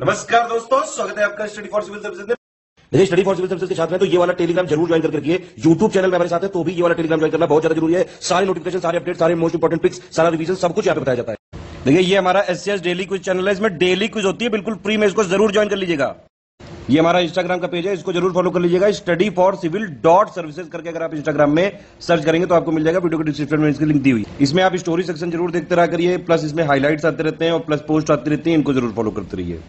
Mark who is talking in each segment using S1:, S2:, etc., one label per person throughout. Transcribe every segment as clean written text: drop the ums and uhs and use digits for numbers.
S1: नमस्कार दोस्तों, स्वागत है आपका स्टडी फॉर सिविल सर्विसेज में।
S2: देखिए, स्टडी फॉर सिविल सर्विसेज के साथ में तो ये वाला टेलीग्राम जरूर ज्वाइन करके रखिए। यूट्यूब चैनल में हमारे साथ है तो भी ये वाला टेलीग्राम ज्वाइन करना बहुत ज्यादा जरूरी है। सारे नोटिफिकेशन, सारे अपडेट, सारे मोस्ट इंपोर्टेंट पिक्स, सारा रिवीजन सब कुछ यहाँ पे बताया जाता है। देखिए, ये हमारा एससीएस डेली क्विज चैनल है, इसमें डेली क्विज होती है, बिल्कुल फ्री में, इसको जरूर ज्वाइन कर लीजिएगा। ये हमारा इंस्टाग्राम का पेज है, इसको जरूर फॉलो कर लीजिएगा। Study for civil dot services करके अगर आप इंस्टाग्राम में सर्च करेंगे तो आपको मिल जाएगा। वीडियो के डिस्क्रिप्शन में इसकी लिंक दी हुई। इसमें आप स्टोरी सेक्शन जरूर देखते रहा करिए, प्लस इसमें हाईलाइट्स आते रहते हैं और प्लस पोस्ट आती रहती है, इनको जरूर फॉलो करते रहिए।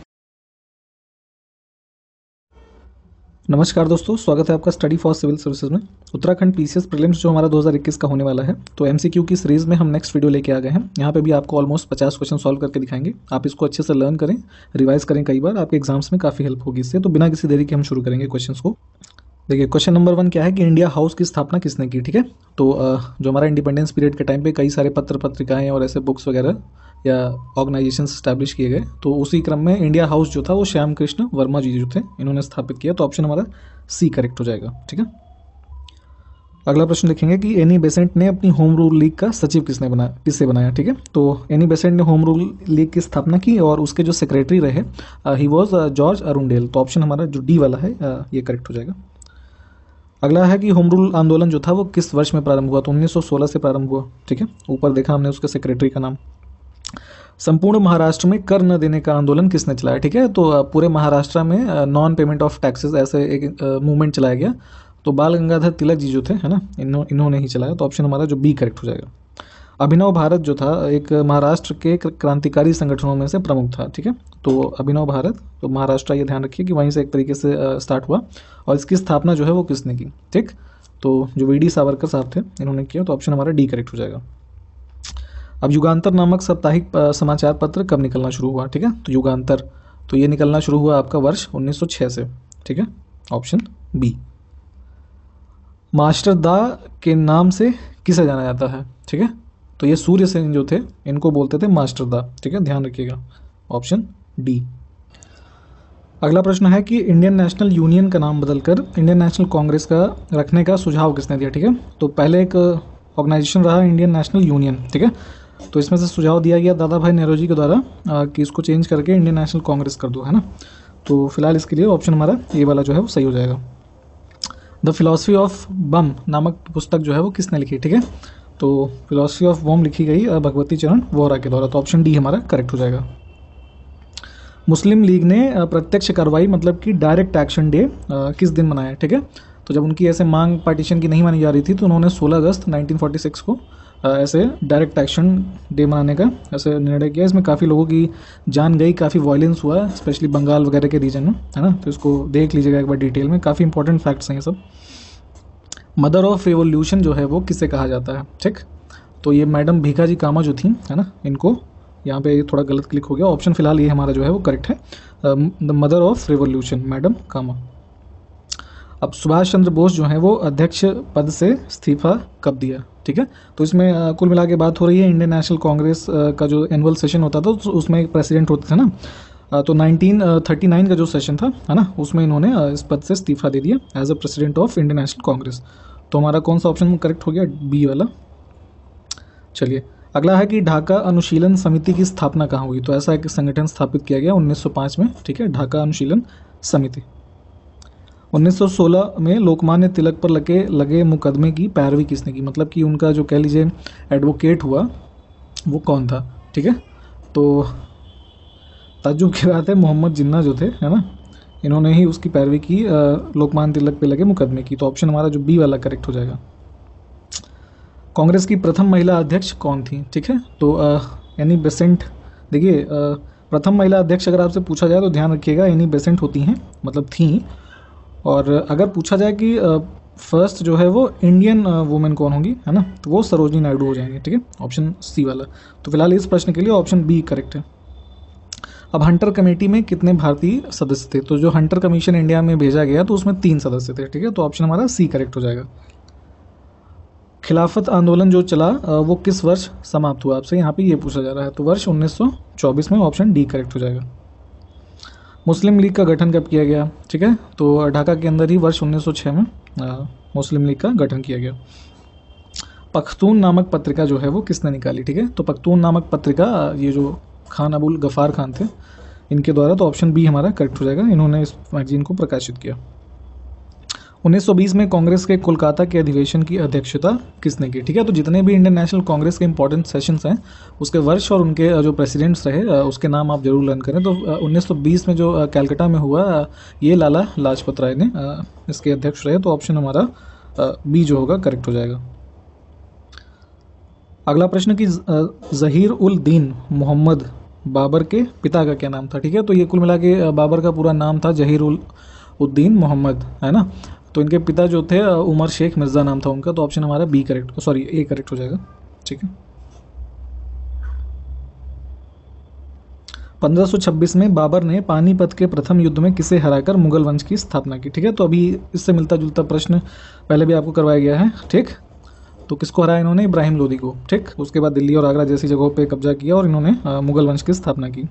S3: नमस्कार दोस्तों, स्वागत है आपका स्टडी फॉर सिविल सर्विसेज में। उत्तराखंड पीसीएस प्रीलिम्स जो हमारा 2021 का होने वाला है, तो एमसीक्यू की सीरीज में हम नेक्स्ट वीडियो लेके आ गए हैं। यहाँ पे भी आपको ऑलमोस्ट 50 क्वेश्चन सॉल्व करके दिखाएंगे। आप इसको अच्छे से लर्न करें, रिवाइज करें, कई बार आपके एग्जाम्स में काफ़ी हेल्प होगी इससे। तो बिना किसी देरी के हम शुरू करेंगे क्वेश्चन को। देखिए, क्वेश्चन नंबर 1 क्या है कि इंडिया हाउस की स्थापना किसने की। ठीक है, तो जो हमारा इंडिपेंडेंस पीरियड के टाइम पे कई सारे पत्र पत्रिकाएं और ऐसे बुक्स वगैरह या ऑर्गेनाइजेशन स्टैब्लिश किए गए, तो उसी क्रम में इंडिया हाउस जो था वो श्याम कृष्ण वर्मा जी जो थे, इन्होंने स्थापित किया। तो ऑप्शन हमारा सी करेक्ट हो जाएगा। ठीक है, अगला प्रश्न लिखेंगे कि एनी बेसेंट ने अपनी होम रूल लीग का सचिव किससे बनाया। ठीक है, तो एनी बेसेंट ने होम रूल लीग की स्थापना की और उसके जो सेक्रेटरी रहे ही वॉज जॉर्ज अरुंडेल। तो ऑप्शन हमारा जो डी वाला है ये करेक्ट हो जाएगा। अगला है कि होम रूल आंदोलन जो था वो किस वर्ष में प्रारंभ हुआ। तो 1916 से प्रारंभ हुआ। ठीक है, ऊपर देखा हमने उसके सेक्रेटरी का नाम। संपूर्ण महाराष्ट्र में कर न देने का आंदोलन किसने चलाया। ठीक है, तो पूरे महाराष्ट्र में नॉन पेमेंट ऑफ टैक्सेस ऐसे एक मूवमेंट चलाया गया। तो बाल गंगाधर तिलक जी जो थे, है ना, इन्होंने ही चलाया। तो ऑप्शन हमारा जो बी करेक्ट हो जाएगा। अभिनव भारत जो था एक महाराष्ट्र के क्रांतिकारी संगठनों में से प्रमुख था। ठीक है, तो अभिनव भारत, तो महाराष्ट्र, ये ध्यान रखिए कि वहीं से एक तरीके से स्टार्ट हुआ और इसकी स्थापना जो है वो किसने की। ठीक, तो जो वी डी सावरकर साहब थे, इन्होंने किया। तो ऑप्शन हमारा डी करेक्ट हो जाएगा। अब युगांतर नामक साप्ताहिक समाचार पत्र कब निकलना शुरू हुआ। ठीक है, तो युगांतर, तो ये निकलना शुरू हुआ आपका वर्ष 1906 से। ठीक है, ऑप्शन बी। मास्टर दा के नाम से किसे जाना जाता है। ठीक है, तो ये सूर्य सेन जो थे, इनको बोलते थे मास्टर दा। ठीक है, ध्यान रखिएगा, ऑप्शन डी। अगला प्रश्न है कि इंडियन नेशनल यूनियन का नाम बदलकर इंडियन नेशनल कांग्रेस का रखने का सुझाव किसने दिया। ठीक है, तो पहले एक ऑर्गेनाइजेशन रहा इंडियन नेशनल यूनियन। ठीक है, तो इसमें से सुझाव दिया गया दादा भाई नेहरू जी के द्वारा कि इसको चेंज करके इंडियन नेशनल कांग्रेस कर दो, है ना। तो फिलहाल इसके लिए ऑप्शन हमारा ये वाला जो है वो सही हो जाएगा। द फिलॉसफी ऑफ बम नामक पुस्तक जो है वो किसने लिखी। ठीक है, तो फिलॉसफी ऑफ बम लिखी गई भगवती चरण वोहरा के द्वारा। तो ऑप्शन डी हमारा करेक्ट हो जाएगा। मुस्लिम लीग ने प्रत्यक्ष कार्रवाई मतलब कि डायरेक्ट एक्शन डे किस दिन मनाया। ठीक है, तो जब उनकी ऐसे मांग पार्टीशन की नहीं मानी जा रही थी, तो उन्होंने 16 अगस्त 1946 को ऐसे डायरेक्ट एक्शन डे मनाने का ऐसे निर्णय किया। इसमें काफ़ी लोगों की जान गई, काफ़ी वायलेंस हुआ, स्पेशली बंगाल वगैरह के रीजन में, है ना। तो इसको देख लीजिएगा एक बार डिटेल में, काफ़ी इंपॉर्टेंट फैक्ट्स हैं ये सब। मदर ऑफ रिवोल्यूशन जो है वो किसे कहा जाता है। ठीक, तो ये मैडम भीखाजी कामा जो थी, है ना, इनको यहाँ पे थोड़ा गलत क्लिक हो गया। ऑप्शन फिलहाल ये हमारा जो है वो करेक्ट है, the mother of revolution, madam Cama. अब सुभाष चंद्र बोस जो हैं वो अध्यक्ष पद से इस्तीफा कब दिया। ठीक है, तो इसमें कुल मिला के बात हो रही है इंडियन नेशनल कांग्रेस का जो एनुअल सेशन होता था, तो उसमें एक प्रेसिडेंट होते थे ना। तो 1939 का जो सेशन था, है ना, उसमें इन्होंने इस पद से इस्तीफा दे दिया as a president of Indian National Congress. तो हमारा कौन सा ऑप्शन करेक्ट हो गया, बी वाला। चलिए, अगला है कि ढाका अनुशीलन समिति की स्थापना कहाँ हुई। तो ऐसा एक संगठन स्थापित किया गया 1905 में। ठीक है, ढाका अनुशीलन समिति। 1916 में लोकमान्य तिलक पर लगे मुकदमे की पैरवी किसने की, मतलब कि उनका जो कह लीजिए एडवोकेट हुआ वो कौन था। ठीक है, तो ताज्जुब की बात है, मोहम्मद जिन्ना जो थे, है ना, इन्होंने ही उसकी पैरवी की लोकमान्य तिलक पे लगे मुकदमे की। तो ऑप्शन हमारा जो बी वाला करेक्ट हो जाएगा। कांग्रेस की प्रथम महिला अध्यक्ष कौन थी। ठीक है, तो एनी बेसेंट। देखिए, प्रथम महिला अध्यक्ष अगर आपसे पूछा जाए तो ध्यान रखिएगा एनी बेसेंट होती हैं, मतलब थी। और अगर पूछा जाए कि फर्स्ट जो है वो इंडियन वुमेन कौन होंगी, है ना, तो वो सरोजनी नायडू हो जाएंगे। ठीक है, ऑप्शन सी वाला। तो फिलहाल इस प्रश्न के लिए ऑप्शन बी करेक्ट है। अब हंटर कमेटी में कितने भारतीय सदस्य थे। तो जो हंटर कमीशन इंडिया में भेजा गया तो उसमें 3 सदस्य थे। ठीक है, तो ऑप्शन हमारा सी करेक्ट हो जाएगा। खिलाफत आंदोलन जो चला वो किस वर्ष समाप्त हुआ, आपसे यहाँ पे ये पूछा जा रहा है। तो वर्ष 1924 में, ऑप्शन डी करेक्ट हो जाएगा। मुस्लिम लीग का गठन कब किया गया। ठीक है, तो ढाका के अंदर ही वर्ष 1906 में मुस्लिम लीग का गठन किया गया। पख्तून नामक पत्रिका जो है वो किसने निकाली। ठीक है, तो पख्तून नामक पत्रिका ये जो खान अबुल गफ़ार खान थे, इनके द्वारा, तो ऑप्शन बी हमारा करेक्ट हो जाएगा। इन्होंने इस मैगजीन को प्रकाशित किया। 1920 में कांग्रेस के कोलकाता के अधिवेशन की अध्यक्षता किसने की? ठीक है, तो जितने भी इंडियन नेशनल कांग्रेस के इंपॉर्टेंट सेशंस हैं उसके वर्ष और उनके जो प्रेसिडेंट्स रहे उसके नाम आप जरूर लर्न करें। तो 1920 में जो कैलकाटा में हुआ ये लाला लाजपत राय ने इसके अध्यक्ष रहे। तो ऑप्शन हमारा बी जो होगा करेक्ट हो जाएगा। अगला प्रश्न कि जहीर उल दीन मोहम्मद बाबर के पिता का क्या नाम था? ठीक है, तो ये कुल मिला के बाबर का पूरा नाम था जहीर उल उद्दीन मोहम्मद, है ना। तो इनके पिता जो थे उमर शेख मिर्ज़ा नाम था उनका। तो ऑप्शन हमारा B correct, sorry A correct हो जाएगा। ठीक है, 1526 में बाबर ने पानीपत के प्रथम युद्ध में किसे हराकर मुगल वंश की स्थापना की? ठीक है, तो अभी इससे मिलता जुलता प्रश्न पहले भी आपको करवाया गया है। ठीक, तो किसको हराया इन्होंने? इब्राहिम लोदी को। ठीक, उसके बाद दिल्ली और आगरा जैसी जगहों पे कब्जा किया और इन्होंने मुगल वंश की स्थापना की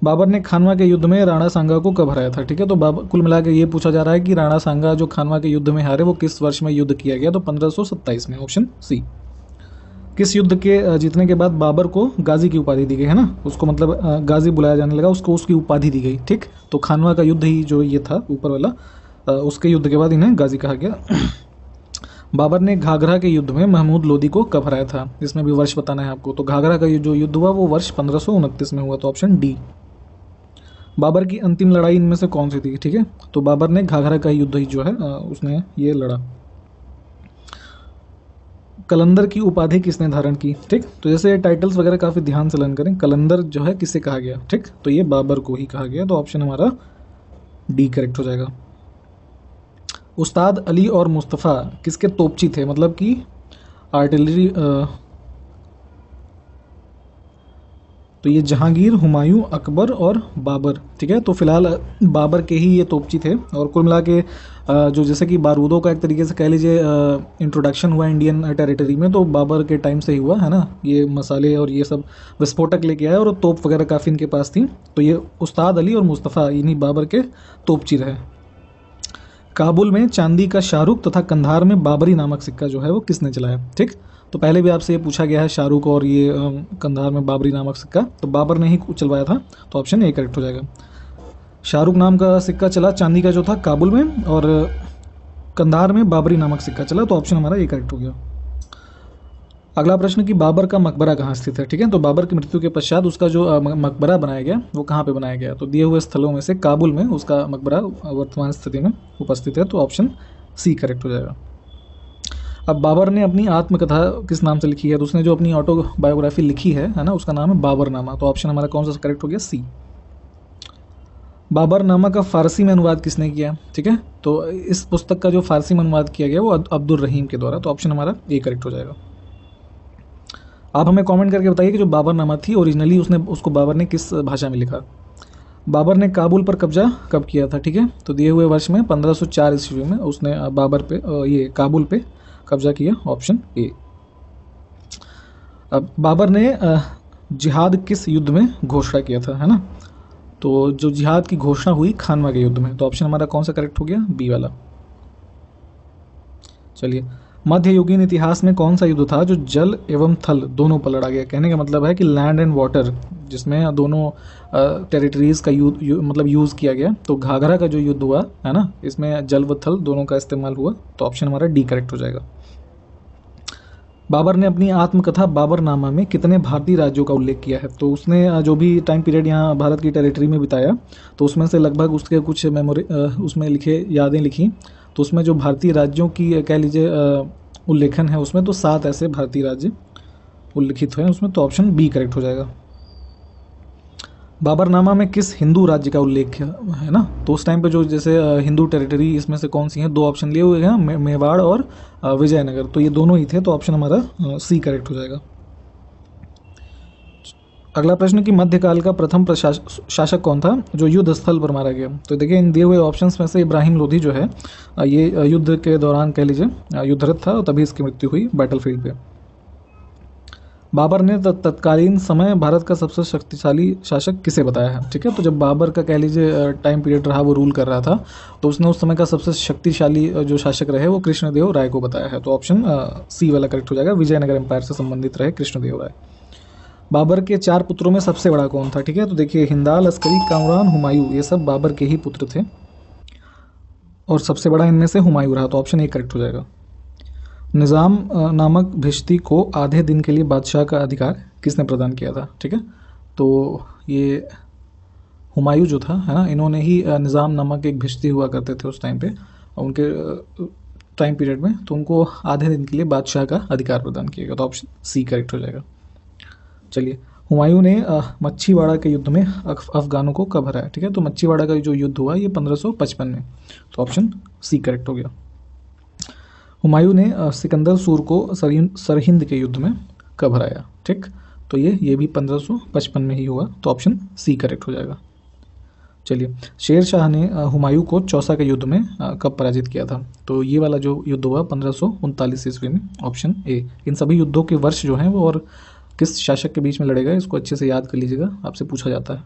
S3: बाबर ने खानवा के युद्ध में राणा सांगा को कब हराया था? ठीक है, तो कुल मिला के ये पूछा जा रहा है कि राणा सांगा जो खानवा के युद्ध में हारे वो किस वर्ष में युद्ध किया गया? तो 1527 में, ऑप्शन सी। किस युद्ध के जीतने के बाद बाबर को गाजी की उपाधि दी गई, है ना, उसको मतलब गाजी बुलाया जाने लगा, उसको उसकी उपाधि दी गई। ठीक, तो खानवा का युद्ध ही जो ये था ऊपर वाला, उसके युद्ध के बाद इन्हें गाजी कहा गया। बाबर ने घाघरा के युद्ध में महमूद लोदी को कब हराया था? इसमें भी वर्ष बताना है आपको। तो घाघरा का जो युद्ध हुआ वो वर्ष 1529 में हुआ। तो ऑप्शन डी। बाबर की अंतिम लड़ाई इनमें से कौन सी थी? ठीक है, तो बाबर ने घाघरा का युद्ध ही जो है उसने ये लड़ा। कलंदर की उपाधि किसने धारण की? ठीक, तो जैसे टाइटल्स वगैरह काफ़ी ध्यान से लर्न करें। कलंदर जो है किससे कहा गया? ठीक, तो ये बाबर को ही कहा गया। तो ऑप्शन हमारा डी करेक्ट हो जाएगा। उस्ताद अली और मुस्तफ़ा किसके तोपची थे? मतलब कि आर्टिलरी, तो ये जहांगीर, हुमायूं, अकबर और बाबर। ठीक है, तो फिलहाल बाबर के ही ये तोपची थे। और कुल मिला के जो जैसे कि बारूदों का एक तरीके से कह लीजिए इंट्रोडक्शन हुआ इंडियन टेरिटरी में तो बाबर के टाइम से ही हुआ, है ना। ये मसाले और ये सब विस्फोटक लेके आए और तोप वगैरह काफ़ी इनके पास थी। तो ये उस्ताद अली और मुस्तफ़ा इन्हीं बाबर के तोपची रहे। काबुल में चांदी का शाहरुख तथा कंधार में बाबरी नामक सिक्का जो है वो किसने चलाया? ठीक, तो पहले भी आपसे ये पूछा गया है शाहरुख और ये कंधार में बाबरी नामक सिक्का, तो बाबर ने ही चलवाया था। तो ऑप्शन ए करेक्ट हो जाएगा। शाहरुख नाम का सिक्का चला चांदी का जो था काबुल में, और कंधार में बाबरी नामक सिक्का चला। तो ऑप्शन हमारा ए करेक्ट हो गया। अगला प्रश्न कि बाबर का मकबरा कहाँ स्थित है? ठीक है, तो बाबर की मृत्यु के पश्चात उसका जो मकबरा बनाया गया वो कहाँ पे बनाया गया? तो दिए हुए स्थलों में से काबुल में उसका मकबरा वर्तमान स्थिति में उपस्थित है। तो ऑप्शन सी करेक्ट हो जाएगा। अब बाबर ने अपनी आत्मकथा किस नाम से लिखी है? तो उसने जो अपनी ऑटोबायोग्राफी लिखी है ना, उसका नाम है बाबरनामा। तो ऑप्शन हमारा कौन सा करेक्ट हो गया? सी। बाबरनामा का फारसी में अनुवाद किसने किया? ठीक है, तो इस पुस्तक का जो फारसी में अनुवाद किया गया वो अब्दुल रहीम के द्वारा। तो ऑप्शन हमारा ए करेक्ट हो जाएगा। आप हमें कमेंट करके बताइए कि जो बाबरनामा थी ओरिजिनली उसको बाबर ने किस भाषा में लिखा। बाबर ने काबुल पर कब्जा कब किया था? ठीक है, तो दिए हुए वर्ष में 1504 ईस्वी में उसने बाबर पे ये काबुल पे कब्जा किया। Option A. अब बाबर ने जिहाद किस युद्ध में घोषणा किया था, है ना, तो जो जिहाद की घोषणा हुई खानवा के युद्ध में। तो ऑप्शन हमारा कौन सा करेक्ट हो गया? बी वाला। चलिए, मध्ययुगीन इतिहास में कौन सा युद्ध था जो जल एवं थल दोनों पर लड़ा गया? कहने का मतलब है कि लैंड एंड वाटर, जिसमें दोनों टेरिटरीज का मतलब यूज़ किया गया। तो घाघरा का जो युद्ध हुआ है ना, इसमें जल व थल दोनों का इस्तेमाल हुआ। तो ऑप्शन हमारा डी करेक्ट हो जाएगा। बाबर ने अपनी आत्मकथा बाबरनामा में कितने भारतीय राज्यों का उल्लेख किया है? तो उसने जो भी टाइम पीरियड यहाँ भारत की टेरिटरी में बिताया तो उसमें से लगभग उसके कुछ उसमें लिखे यादें लिखी। तो उसमें जो भारतीय राज्यों की कह लीजिए उल्लेखन है उसमें, तो 7 ऐसे भारतीय राज्य उल्लिखित हैं उसमें। तो ऑप्शन बी करेक्ट हो जाएगा। बाबरनामा में किस हिंदू राज्य का उल्लेख है ना, तो उस टाइम पे जो जैसे हिंदू टेरिटरी इसमें से कौन सी हैं? 2 ऑप्शन लिए हुए हैं, मेवाड़ और विजयनगर। तो ये दोनों ही थे। तो ऑप्शन हमारा सी करेक्ट हो जाएगा। अगला प्रश्न कि मध्यकाल का प्रथम शासक कौन था जो युद्ध स्थल पर मारा गया? तो देखिए इन दिए हुए ऑप्शंस में से इब्राहिम लोधी जो है ये युद्ध के दौरान कह लीजिए युद्धरत था और तभी इसकी मृत्यु हुई बैटलफील्ड पे। बाबर ने तत्कालीन समय भारत का सबसे शक्तिशाली शासक किसे बताया है? ठीक है, तो जब बाबर का कह लीजिए टाइम पीरियड रहा, वो रूल कर रहा था, तो उसने उस समय का सबसे शक्तिशाली जो शासक रहे वो कृष्णदेव राय को बताया है। तो ऑप्शन सी वाला करेक्ट हो जाएगा। विजयनगर एम्पायर से संबंधित रहे कृष्णदेव राय। बाबर के 4 पुत्रों में सबसे बड़ा कौन था? ठीक है, तो देखिए हिंदाल, अस्करी, कामरान, हुमायूं, ये सब बाबर के ही पुत्र थे और सबसे बड़ा इनमें से हुमायूं रहा, तो ऑप्शन ए करेक्ट हो जाएगा। निज़ाम नामक भिश्ती को आधे दिन के लिए बादशाह का अधिकार किसने प्रदान किया था? ठीक है, तो ये हुमायूं जो था, है ना, इन्होंने ही निज़ाम नामक एक भिश्ती हुआ करते थे उस टाइम पे, और उनके टाइम पीरियड में, तो उनको आधे दिन के लिए बादशाह का अधिकार प्रदान किया गया, तो ऑप्शन सी करेक्ट हो जाएगा। चलिए, हुमायूं ने मच्छीवाड़ा के युद्ध में अफगानों को कब हराया? ठीक है, तो मच्छीवाड़ा का जो युद्ध हुआ ये 1555 में, तो ऑप्शन सी करेक्ट हो गया। हुमायूं ने सिकंदर सूर को सरहिंद के युद्ध में कब हराया? ठीक, तो ये भी 1555 में ही हुआ, तो ऑप्शन सी करेक्ट हो जाएगा। चलिए, शेर शाह ने हुमायूं को चौसा के युद्ध में कब पराजित किया था? तो ये वाला जो युद्ध हुआ 1539 ईस्वी में, ऑप्शन ए। इन सभी युद्धों के वर्ष जो हैं वो और किस शासक के बीच में लड़े गए, इसको अच्छे से याद कर लीजिएगा, आपसे पूछा जाता है।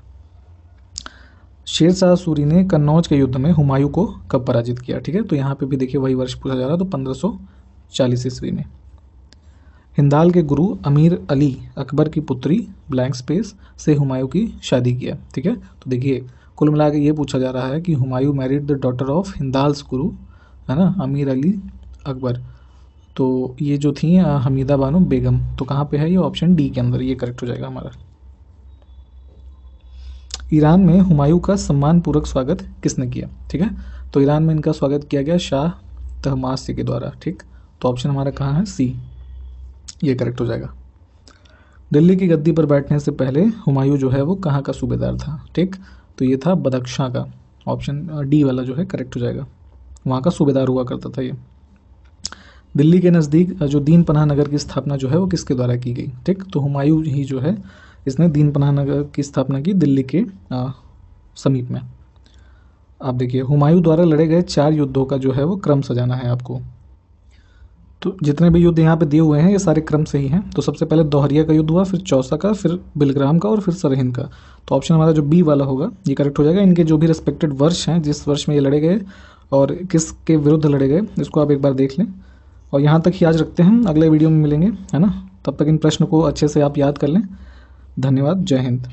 S3: शेर शाह सूरी ने कन्नौज के युद्ध में हुमायूं को कब पराजित किया? ठीक है, तो यहाँ पे भी देखिए वही वर्ष पूछा जा रहा है, तो 1540 ईस्वी में। हिंदाल के गुरु अमीर अली अकबर की पुत्री ब्लैंक स्पेस से हुमायूं की शादी किया। ठीक है, तो देखिए कुल मिला के ये पूछा जा रहा है कि Humayun married the daughter of Hindal's guru, है ना, अमीर अली अकबर, तो ये जो थी हमीदा बानो बेगम, तो कहाँ पे है ये? ऑप्शन डी के अंदर, ये करेक्ट हो जाएगा हमारा। ईरान में हुमायूं का सम्मानपूर्वक स्वागत किसने किया? ठीक है, तो ईरान में इनका स्वागत किया गया शाह तहमास्य के द्वारा। ठीक, तो ऑप्शन हमारा कहाँ है? सी, ये करेक्ट हो जाएगा। दिल्ली की गद्दी पर बैठने से पहले हुमायूं जो है वो कहाँ का सूबेदार था? ठीक, तो ये था बदख्शां का, ऑप्शन डी वाला जो है करेक्ट हो जाएगा, वहाँ का सूबेदार हुआ करता था ये। दिल्ली के नज़दीक जो दीन पनाह नगर की स्थापना जो है वो किसके द्वारा की गई? ठीक, तो हुमायूं ही जो है इसने दीन पनाह नगर की स्थापना की दिल्ली के समीप में। आप देखिए हुमायूं द्वारा लड़े गए 4 युद्धों का जो है वो क्रम सजाना है आपको। तो जितने भी युद्ध यहाँ पे दिए हुए हैं ये सारे क्रम से ही हैं। तो सबसे पहले दोहरिया का युद्ध हुआ, फिर चौसा का, फिर बिलग्राम का और फिर सरहिंद का। तो ऑप्शन हमारा जो बी वाला होगा ये करेक्ट हो जाएगा। इनके जो भी रिस्पेक्टेड वर्ष हैं, जिस वर्ष में ये लड़े गए और किसके विरुद्ध लड़े गए, इसको आप एक बार देख लें। और यहाँ तक ही आज रखते हैं, अगले वीडियो में मिलेंगे, है ना। तब तक इन प्रश्न को अच्छे से आप याद कर लें। धन्यवाद, जय हिंद।